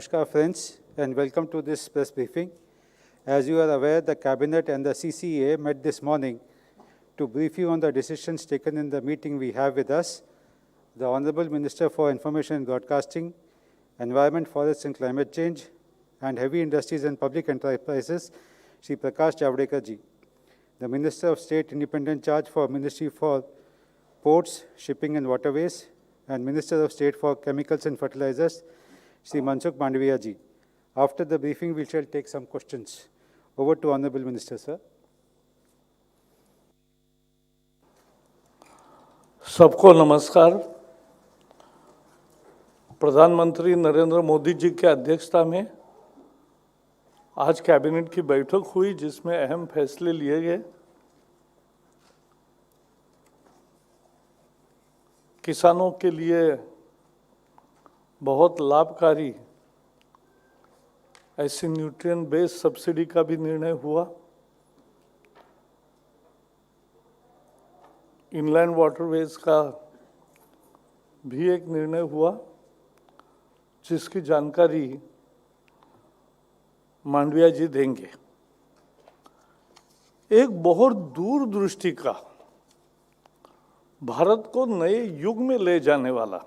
Namaskar friends and welcome to this press briefing. As you are aware, the Cabinet and the CCA met this morning to brief you on the decisions taken in the meeting we have with us, the Honorable Minister for Information and Broadcasting, Environment, Forests and Climate Change, and Heavy Industries and Public Enterprises, Shri Prakash Javadekar ji, the Minister of State Independent Charge for Ministry for Ports, Shipping and Waterways, and Minister of State for Chemicals and Fertilizers, Shri Mansukh Mandavia ji. After the briefing, we shall take some questions. Over to Honorable Minister, sir. सबको नमस्कार। प्रधानमंत्री नरेंद्र मोदी जी के अध्यक्षता में आज cabinet की बैठक हुई जिसमें अहम फैसले लिए गए। किसानों के लिए बहुत लाभकारी ऐसी न्यूट्रिएंट बेस्ड सब्सिडी का भी निर्णय हुआ। इनलैंड वाटरवेज का भी एक निर्णय हुआ जिसकी जानकारी मांडविया जी देंगे। एक बहुत दूरदृष्टि का भारत को नए युग में ले जाने वाला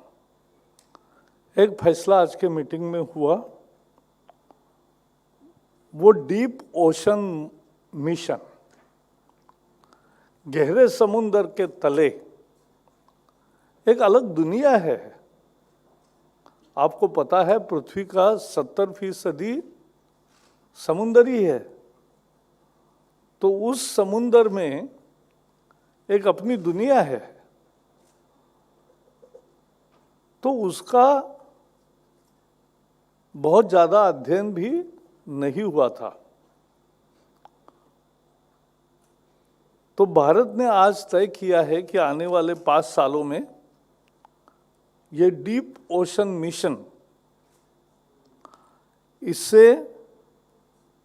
एक फैसला आज के मीटिंग में हुआ। वो डीप ओशन मिशन, गहरे समुद्र के तले एक अलग दुनिया है। आपको पता है पृथ्वी का 70% समुंदर ही है, तो उस समुंदर में एक अपनी दुनिया है। तो उसका बहुत ज़्यादा अध्ययन भी नहीं हुआ था। तो भारत ने आज तय किया है कि आने वाले 5 सालों में ये डीप ओशन मिशन, इससे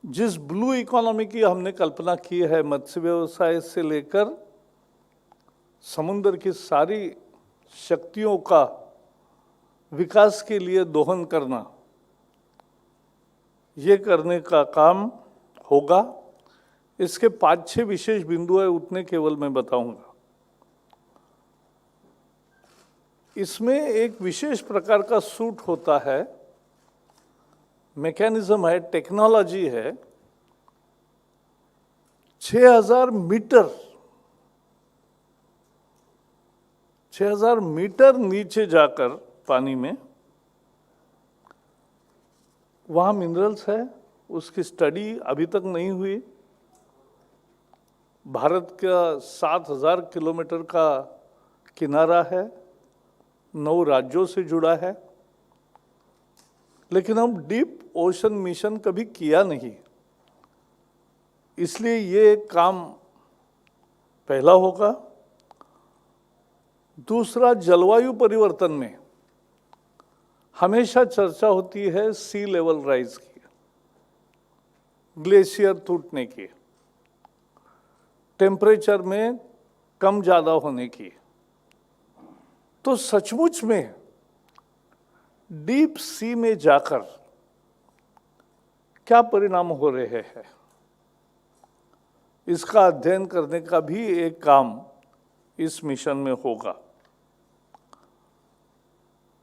जिस ब्लू इकोनॉमी की हमने कल्पना की है, मत्स्य व्यवसाय से लेकर समुद्र की सारी शक्तियों का विकास के लिए दोहन करना, ये करने का काम होगा। इसके 5-6 विशेष बिंदु है, उतने केवल मैं बताऊंगा। इसमें एक विशेष प्रकार का सूट होता है, मैकेनिज्म है, टेक्नोलॉजी है। 6000 मीटर नीचे जाकर पानी में वहाँ मिनरल्स है, उसकी स्टडी अभी तक नहीं हुई। भारत का 7000 किलोमीटर का किनारा है, 9 राज्यों से जुड़ा है, लेकिन हम डीप ओशन मिशन कभी किया नहीं, इसलिए ये काम पहला होगा। दूसरा, जलवायु परिवर्तन में हमेशा चर्चा होती है सी लेवल राइज की, ग्लेशियर टूटने की, टेम्परेचर में कम ज़्यादा होने की। तो सचमुच में डीप सी में जाकर क्या परिणाम हो रहे हैं, इसका अध्ययन करने का भी एक काम इस मिशन में होगा।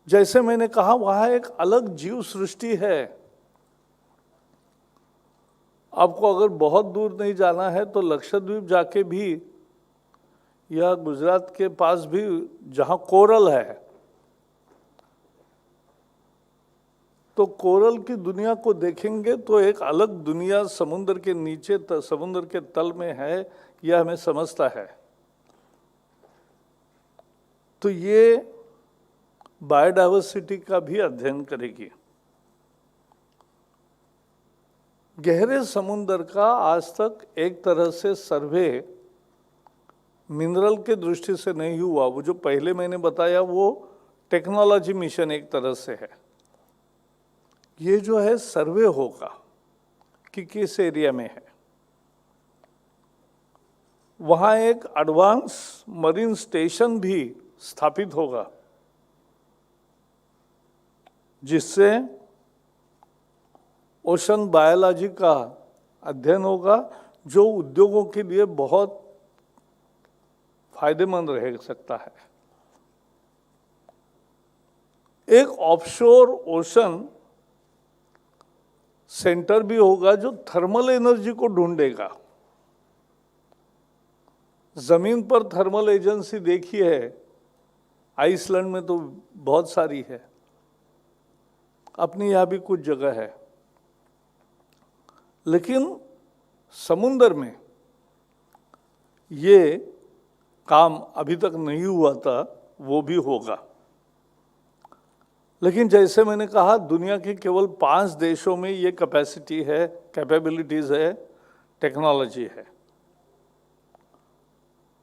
जैसे मैंने कहा, वहाँ एक अलग जीव सृष्टि है। आपको अगर बहुत दूर नहीं जाना है तो लक्षद्वीप जाके भी, या गुजरात के पास भी जहाँ कोरल है, तो कोरल की दुनिया को देखेंगे तो एक अलग दुनिया समुद्र के नीचे, समुद्र के तल में है, यह हमें समझता है। तो ये बायोडाइवर्सिटी का भी अध्ययन करेगी। गहरे समुद्र का आज तक एक तरह से सर्वे मिनरल के दृष्टि से नहीं हुआ। वो जो पहले मैंने बताया वो टेक्नोलॉजी मिशन एक तरह से है। ये जो है सर्वे होगा कि किस एरिया में है। वहाँ एक एडवांस मरीन स्टेशन भी स्थापित होगा, जिससे ओशन बायोलॉजी का अध्ययन होगा, जो उद्योगों के लिए बहुत फायदेमंद रह सकता है। एक ऑफशोर ओशन सेंटर भी होगा जो थर्मल एनर्जी को ढूंढेगा। जमीन पर थर्मल एजेंसी देखी है, आइसलैंड में तो बहुत सारी है, अपनी यहाँ भी कुछ जगह है, लेकिन समुंदर में ये काम अभी तक नहीं हुआ था, वो भी होगा। लेकिन जैसे मैंने कहा, दुनिया के केवल 5 देशों में ये कैपेसिटी है, कैपेबिलिटीज है, टेक्नोलॉजी है।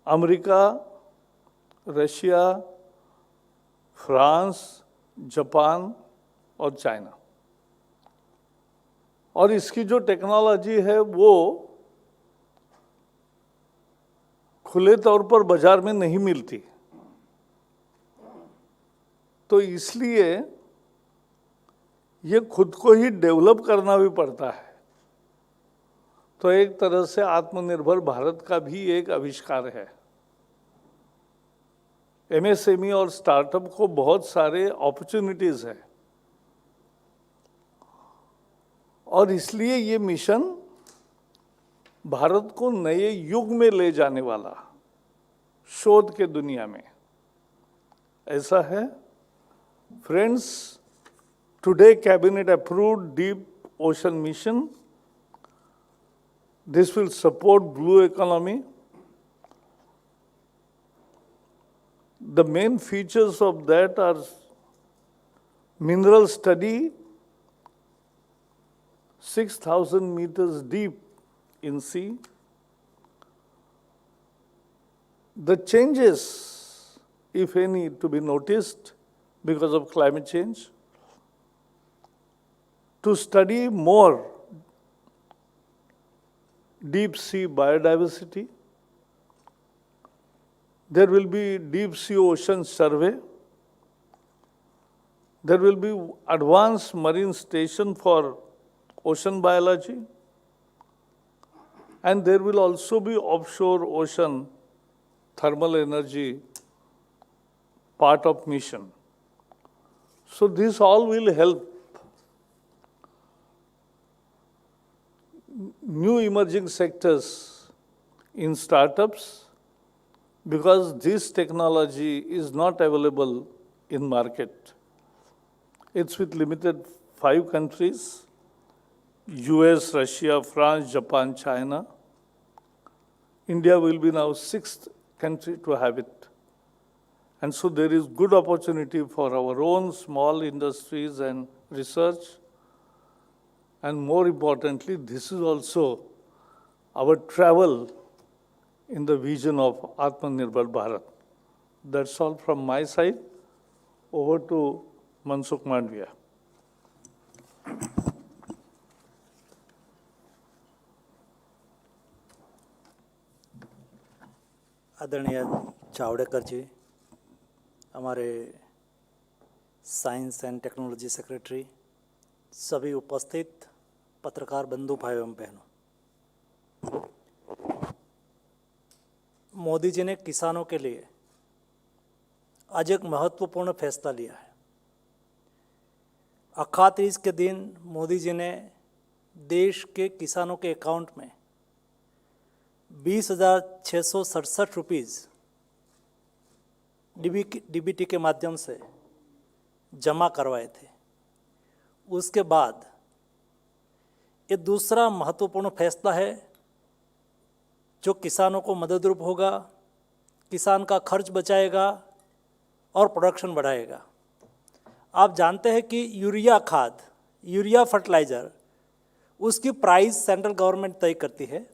अमेरिका, रशिया, फ्रांस, जापान और चाइना। और इसकी जो टेक्नोलॉजी है वो खुले तौर पर बाजार में नहीं मिलती, तो इसलिए ये खुद को ही डेवलप करना भी पड़ता है। तो एक तरह से आत्मनिर्भर भारत का भी एक आविष्कार है। एमएसएमई और स्टार्टअप को बहुत सारे अपॉर्चुनिटीज है, और इसलिए ये मिशन भारत को नए युग में ले जाने वाला शोध के दुनिया में ऐसा है। Friends, today cabinet approved deep ocean mission. This will support blue economy. The main features of that are mineral study, 6,000 meters deep in sea. The changes, if any, to be noticed because of climate change. To study more deep sea biodiversity. There will be deep sea ocean survey. There will be advanced marine station for ocean biology. And there will also be offshore ocean thermal energy part of mission. So this all will help new emerging sectors in startups, because this technology is not available in market. It's with limited 5 countries: US, Russia, France, Japan, China. India will be now 6th country to have it. And so there is good opportunity for our own small industries and research. And more importantly, this is also our travel in the vision of Atmanirbhar Bharat. That's all from my side. Over to Mansukh Mandviya. आदरणीय जावड़ेकर जी, हमारे science and technology secretary, सभी उपस्थित पत्रकार बंधु भाइयों एवं बहनों, मोदी जी ने किसानों के लिए आज एक महत्वपूर्ण फैसला लिया है। अखात तीज के दिन मोदी जी ने देश के किसानों के अकाउंट में 20,667 रुपीज़ डीबीटी के माध्यम से जमा करवाए थे। उसके बाद ये दूसरा महत्वपूर्ण फैसला है जो किसानों को मददरूप होगा, किसान का खर्च बचाएगा और प्रोडक्शन बढ़ाएगा। आप जानते हैं कि यूरिया खाद, यूरिया फर्टिलाइज़र, उसकी प्राइस सेंट्रल गवर्नमेंट तय करती है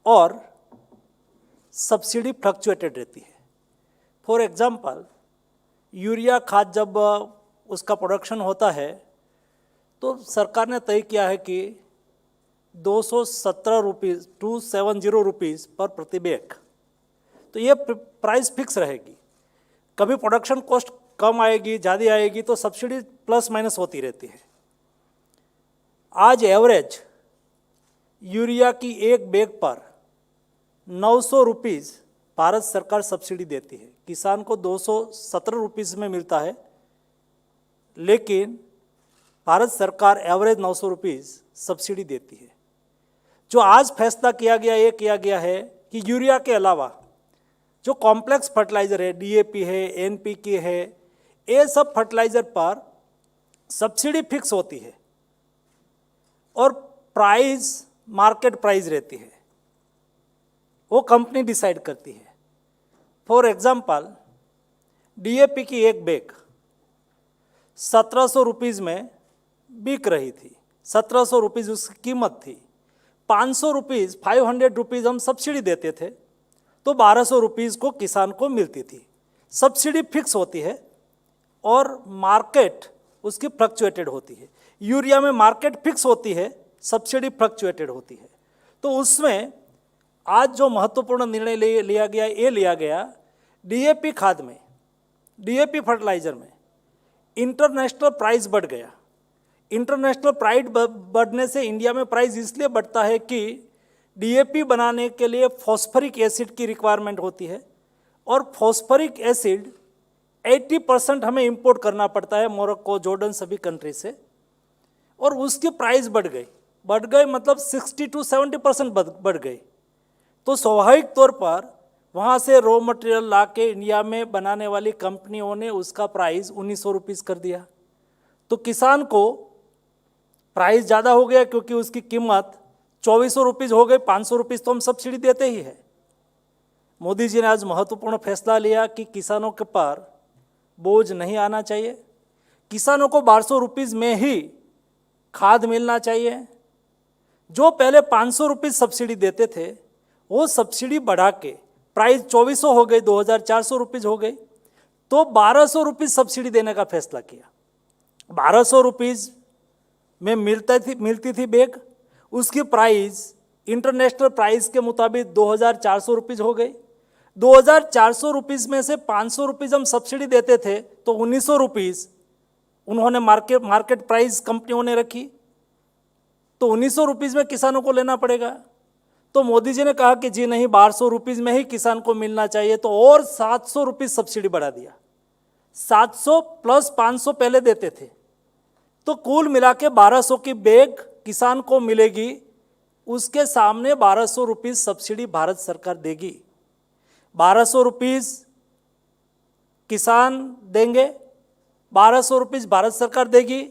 और सब्सिडी फ्लक्चुएटेड रहती है। फॉर एग्जांपल, यूरिया खाद जब उसका प्रोडक्शन होता है तो सरकार ने तय किया है कि 217 रुपीज़ 270 रुपीज़ पर प्रति बैग, तो ये प्राइस फिक्स रहेगी। कभी प्रोडक्शन कॉस्ट कम आएगी, ज़्यादा आएगी, तो सब्सिडी प्लस माइनस होती रहती है। आज एवरेज यूरिया की एक बैग पर 900 रुपीज़ भारत सरकार सब्सिडी देती है। किसान को 217 रुपीज़ में मिलता है, लेकिन भारत सरकार एवरेज 900 रुपीज़ सब्सिडी देती है। जो आज फैसला किया गया, ये किया गया है कि यूरिया के अलावा जो कॉम्प्लेक्स फर्टिलाइज़र है, डीएपी है, एनपीके है, ये सब फर्टिलाइज़र पर सब्सिडी फिक्स होती है और प्राइस मार्केट प्राइस रहती है, वो कंपनी डिसाइड करती है। फॉर एग्जांपल, डीएपी की एक बैग 1700 रुपीज़ में बिक रही थी, 1700 रुपीज़ उसकी कीमत थी। 500 रुपीज़, 500 रुपीज़ हम सब्सिडी देते थे, तो 1200 रुपीज़ को किसान को मिलती थी। सब्सिडी फिक्स होती है और मार्केट उसकी फ्लक्चुएटेड होती है। यूरिया में मार्केट फिक्स होती है, सब्सिडी फ्लक्चुएटेड होती है। तो उसमें आज जो महत्वपूर्ण निर्णय लिया गया, ये लिया गया डीएपी खाद में, डीएपी फर्टिलाइज़र में इंटरनेशनल प्राइस बढ़ गया। इंटरनेशनल प्राइस बढ़ने से इंडिया में प्राइस इसलिए बढ़ता है कि डीएपी बनाने के लिए फॉस्फरिक एसिड की रिक्वायरमेंट होती है और फॉस्फरिक एसिड 80% हमें इंपोर्ट करना पड़ता है मोरक्को, जॉर्डन, सभी कंट्री से, और उसकी प्राइस बढ़ गई मतलब 60 to 70% बढ़ गई। तो स्वाभाविक तौर पर वहाँ से रॉ मटेरियल ला के इंडिया में बनाने वाली कंपनियों ने उसका प्राइस 1900 रुपीज़ कर दिया। तो किसान को प्राइस ज़्यादा हो गया क्योंकि उसकी कीमत 2400 रुपीज़ हो गई। 500 रुपीज़ तो हम सब्सिडी देते ही है। मोदी जी ने आज महत्वपूर्ण फैसला लिया कि किसानों के पर बोझ नहीं आना चाहिए। किसानों को 1200 रुपीज़ में ही खाद मिलना चाहिए। जो पहले 500 रुपीज़ सब्सिडी देते थे, वो सब्सिडी बढ़ा के प्राइस 2400 हो गई, 2400 रुपीज़ हो गई, तो 1200 रुपीज़ सब्सिडी देने का फैसला किया। 1200 रुपीज़ में मिलती थी बैग, उसकी प्राइस इंटरनेशनल प्राइस के मुताबिक 2400 रुपीज़ हो गई। 2400 रुपीज़ में से 500 रुपीज़ हम सब्सिडी देते थे, तो 1900 रुपीज़ उन्होंने मार्केट प्राइस कंपनियों ने रखी, तो 1900 रुपीज़ में किसानों को लेना पड़ेगा। तो मोदी जी ने कहा कि जी नहीं, 1200 रुपीज़ में ही किसान को मिलना चाहिए, तो और 700 रुपीज़ सब्सिडी बढ़ा दिया। 700 प्लस 500 पहले देते थे, तो कुल मिला के 1200 की बैग किसान को मिलेगी। उसके सामने 1200 रुपीज़ सब्सिडी भारत सरकार देगी। 1200 रुपीज़ किसान देंगे, 1200 रुपीज़ भारत सरकार देगी।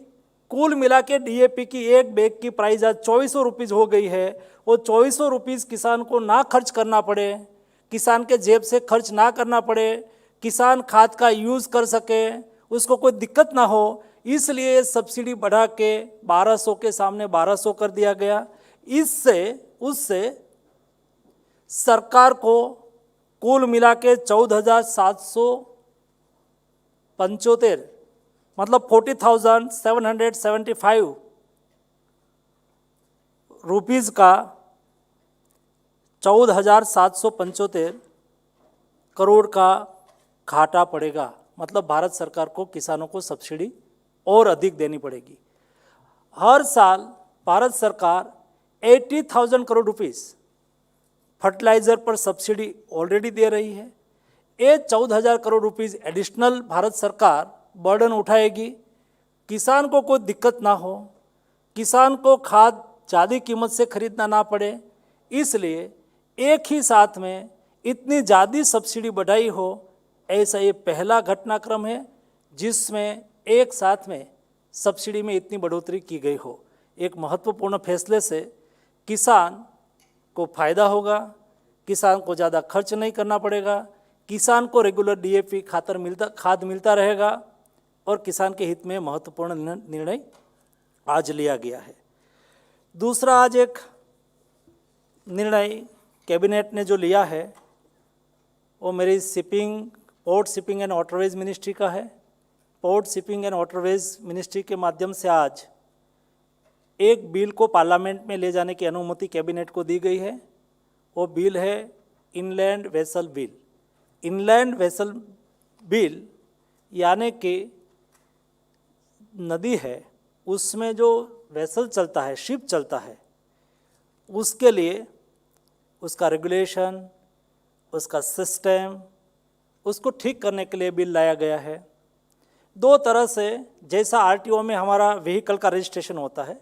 कुल मिला के डीएपी की एक बैग की प्राइस आज 2400 रुपीज़ हो गई है। वो 2400 रुपीज़ किसान को ना खर्च करना पड़े, किसान के जेब से खर्च ना करना पड़े, किसान खाद का यूज़ कर सके, उसको कोई दिक्कत ना हो, इसलिए सब्सिडी बढ़ा के 1200 के सामने 1200 कर दिया गया। उससे सरकार को कुल मिला के 14,775 मतलब 40,775 रुपीज़ का 14,775 करोड़ का घाटा पड़ेगा। मतलब भारत सरकार को किसानों को सब्सिडी और अधिक देनी पड़ेगी। हर साल भारत सरकार 80,000 करोड़ रुपीज़ फर्टिलाइज़र पर सब्सिडी ऑलरेडी दे रही है। ये 14,000 करोड़ रुपीज़ एडिशनल भारत सरकार बर्डन उठाएगी। किसान को कोई दिक्कत ना हो, किसान को खाद ज़्यादा कीमत से खरीदना ना पड़े, इसलिए एक ही साथ में इतनी ज़्यादा सब्सिडी बढ़ाई हो, ऐसा ये पहला घटनाक्रम है जिसमें एक साथ में सब्सिडी में इतनी बढ़ोतरी की गई हो। एक महत्वपूर्ण फैसले से किसान को फ़ायदा होगा, किसान को ज़्यादा खर्च नहीं करना पड़ेगा, किसान को रेगुलर डीएपी खाद मिलता रहेगा और किसान के हित में महत्वपूर्ण निर्णय आज लिया गया है। दूसरा, आज एक निर्णय कैबिनेट ने जो लिया है वो मेरी port shipping and waterways ministry का है। Port shipping and waterways ministry के माध्यम से आज एक बिल को पार्लियामेंट में ले जाने की अनुमति कैबिनेट को दी गई है। वो बिल है inland vessel bill. Inland vessel bill यानी कि नदी है, उसमें जो वेसल चलता है, शिप चलता है, उसके लिए उसका रेगुलेशन, उसका सिस्टम, उसको ठीक करने के लिए बिल लाया गया है। दो तरह से, जैसा आरटीओ में हमारा व्हीकल का रजिस्ट्रेशन होता है,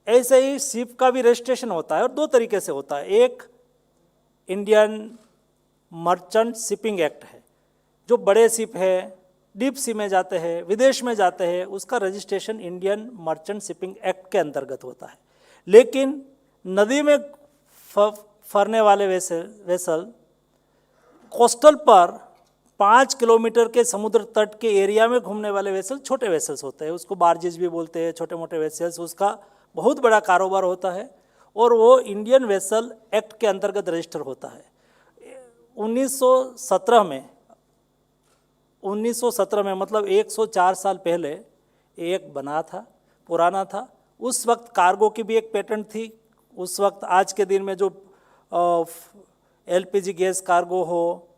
ऐसे ही शिप का भी रजिस्ट्रेशन होता है, और दो तरीके से होता है। एक इंडियन मर्चेंट शिपिंग एक्ट है, जो बड़े शिप है, डीप सी में जाते हैं, विदेश में जाते हैं, उसका registration Indian merchant shipping act के अंतर्गत होता है। लेकिन नदी में फरने वाले वेसल कोस्टल पर 5 किलोमीटर के समुद्र तट के एरिया में घूमने वाले वेसल छोटे वेसल्स होते हैं, उसको बार्जेज भी बोलते हैं, छोटे मोटे वेसल्स, उसका बहुत बड़ा कारोबार होता है और वो इंडियन वेसल एक्ट के अंतर्गत रजिस्टर होता है। 1917 में मतलब 104 साल पहले एक बना था, पुराना था। उस वक्त कार्गो की भी एक पेटेंट थी। उस वक्त आज के दिन में जो एलपीजी गैस कार्गो हो,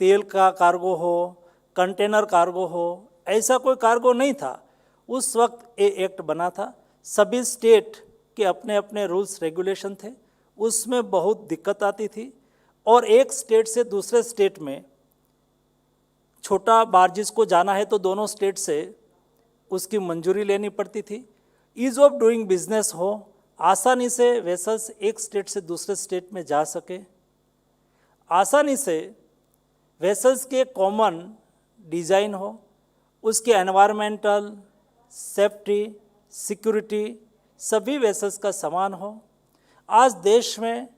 तेल का कार्गो हो, कंटेनर कार्गो हो, ऐसा कोई कार्गो नहीं था। उस वक्त ये एक्ट बना था। सभी स्टेट के अपने अपने रूल्स रेगुलेशन थे, उसमें बहुत दिक्कत आती थी और एक स्टेट से दूसरे स्टेट में छोटा बार्जिस को जाना है तो दोनों स्टेट से उसकी मंजूरी लेनी पड़ती थी। ईज ऑफ डूइंग बिजनेस हो, आसानी से वेसल्स एक स्टेट से दूसरे स्टेट में जा सके, आसानी से वेसल्स के कॉमन डिज़ाइन हो, उसके एनवायरमेंटल, सेफ्टी, सिक्योरिटी सभी वेसल्स का समान हो। आज देश में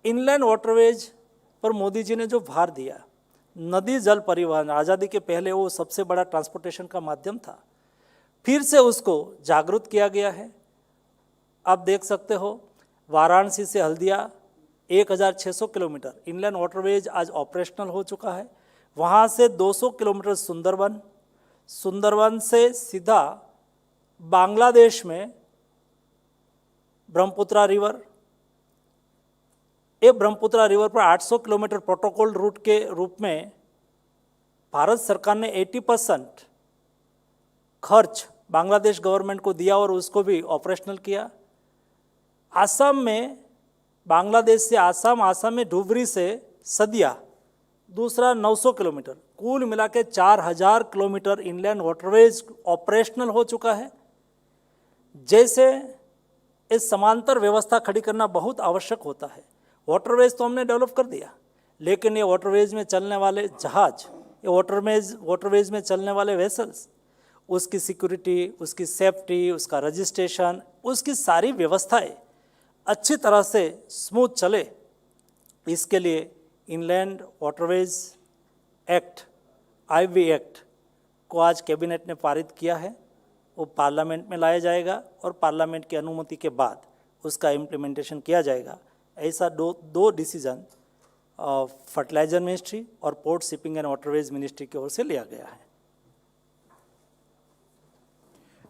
इनलैंड वाटरवेज पर मोदी जी ने जो भार दिया, नदी जल परिवहन आज़ादी के पहले वो सबसे बड़ा ट्रांसपोर्टेशन का माध्यम था, फिर से उसको जागरूक किया गया है। आप देख सकते हो वाराणसी से हल्दिया 1600 किलोमीटर इनलैंड वाटरवेज आज ऑपरेशनल हो चुका है। वहाँ से 200 किलोमीटर सुंदरवन, सुंदरवन से सीधा बांग्लादेश में ब्रह्मपुत्रा रिवर, ये ब्रह्मपुत्रा रिवर पर 800 किलोमीटर प्रोटोकॉल रूट के रूप में भारत सरकार ने 80% खर्च बांग्लादेश गवर्नमेंट को दिया और उसको भी ऑपरेशनल किया। आसाम में, बांग्लादेश से आसाम, आसाम में डुबरी से सदिया दूसरा 900 किलोमीटर, कुल मिला के 4000 किलोमीटर इनलैंड वाटरवेज ऑपरेशनल हो चुका है। जैसे इस समांतर व्यवस्था खड़ी करना बहुत आवश्यक होता है। वाटरवेज तो हमने डेवलप कर दिया, लेकिन ये वाटरवेज में चलने वाले जहाज, ये वाटरवेज में चलने वाले वेसल्स, उसकी सिक्योरिटी, उसकी सेफ्टी, उसका रजिस्ट्रेशन, उसकी सारी व्यवस्थाएं अच्छी तरह से स्मूथ चले, इसके लिए inland waterways act, IV act को आज कैबिनेट ने पारित किया है। वो पार्लियामेंट में लाया जाएगा और पार्लियामेंट की अनुमति के बाद उसका इम्प्लीमेंटेशन किया जाएगा। ऐसा दो डिसीजन फर्टिलाइजर मिनिस्ट्री और port shipping and waterways ministry की ओर से लिया गया है।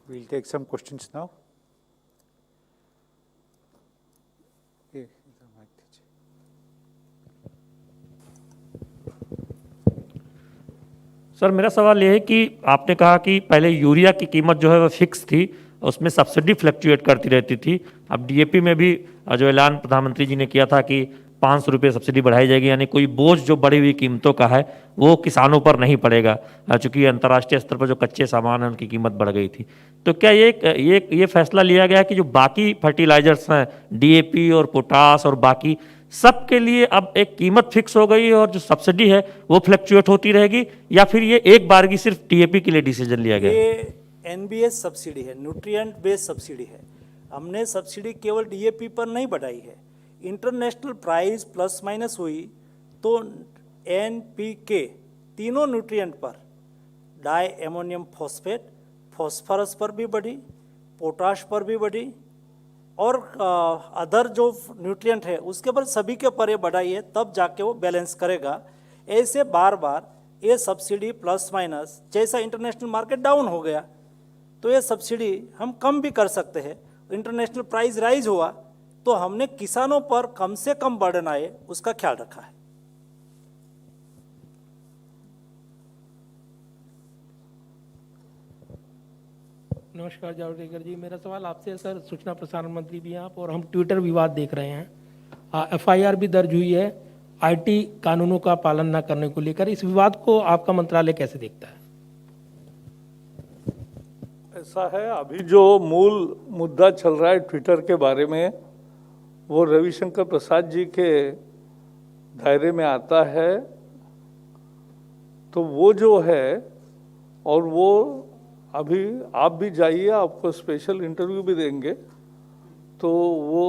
We'll take some questions now. Sir, मेरा सवाल यह है कि आपने कहा कि पहले यूरिया की कीमत जो है वो फिक्स थी, उसमें सब्सिडी फ्लक्चुएट करती रहती थी। अब डीएपी में भी जो ऐलान प्रधानमंत्री जी ने किया था कि 500 रुपये सब्सिडी बढ़ाई जाएगी, यानी कोई बोझ जो बढ़ी हुई कीमतों का है वो किसानों पर नहीं पड़ेगा, चूँकि अंतर्राष्ट्रीय स्तर पर जो कच्चे सामान हैं उनकी कीमत बढ़ गई थी। तो क्या ये फैसला लिया गया कि जो बाकी फर्टिलाइजर्स हैं, डीएपी और पोटास और बाकी सबके लिए अब एक कीमत फिक्स हो गई है और जो सब्सिडी है वो फ्लक्चुएट होती रहेगी, या फिर ये एक बार की सिर्फ डीएपी के लिए डिसीजन लिया गया? ये एनबीएस सब्सिडी है, न्यूट्रिएंट बेस्ड सब्सिडी है। हमने सब्सिडी केवल डीएपी पर नहीं बढ़ाई है, इंटरनेशनल प्राइस प्लस माइनस हुई तो एनपीके तीनों न्यूट्रिएंट पर, डाई एमोनियम फॉस्फेट, फॉस्फोरस पर भी बढ़ी, पोटाश पर भी बढ़ी और अदर जो न्यूट्रिएंट है उसके पर सभी के पर ये बढ़ाई है, तब जाके वो बैलेंस करेगा। ऐसे बार बार ये सब्सिडी प्लस माइनस, जैसा इंटरनेशनल मार्केट डाउन हो गया तो ये सब्सिडी हम कम भी कर सकते हैं। इंटरनेशनल प्राइस राइज हुआ तो हमने किसानों पर कम से कम बर्डन आए उसका ख्याल रखा है। नमस्कार जावड़ेकर जी, मेरा सवाल आपसे है सर। सूचना प्रसारण मंत्री भी हैं आप, और हम ट्विटर विवाद देख रहे हैं। एफआईआर भी दर्ज हुई है आईटी कानूनों का पालन न करने को लेकर। इस विवाद को आपका मंत्रालय कैसे देखता है? ऐसा है, अभी जो मूल मुद्दा चल रहा है ट्विटर के बारे में, वो रविशंकर प्रसाद जी के दायरे में आता है। तो वो जो है, और वो अभी आप भी जाइए, आपको स्पेशल इंटरव्यू भी देंगे। तो वो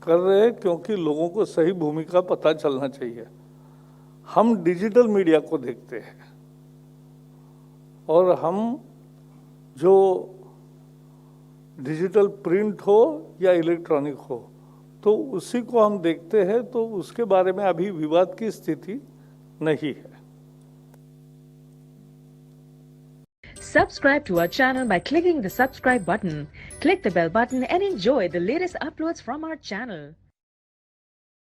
कर रहे हैं क्योंकि लोगों को सही भूमिका पता चलना चाहिए। हम डिजिटल मीडिया को देखते हैं, और हम जो डिजिटल प्रिंट हो या इलेक्ट्रॉनिक हो, तो उसी को हम देखते हैं। तो उसके बारे में अभी विवाद की स्थिति नहीं है। Subscribe to our channel by clicking the subscribe button. Click the bell button and enjoy the latest uploads from our channel.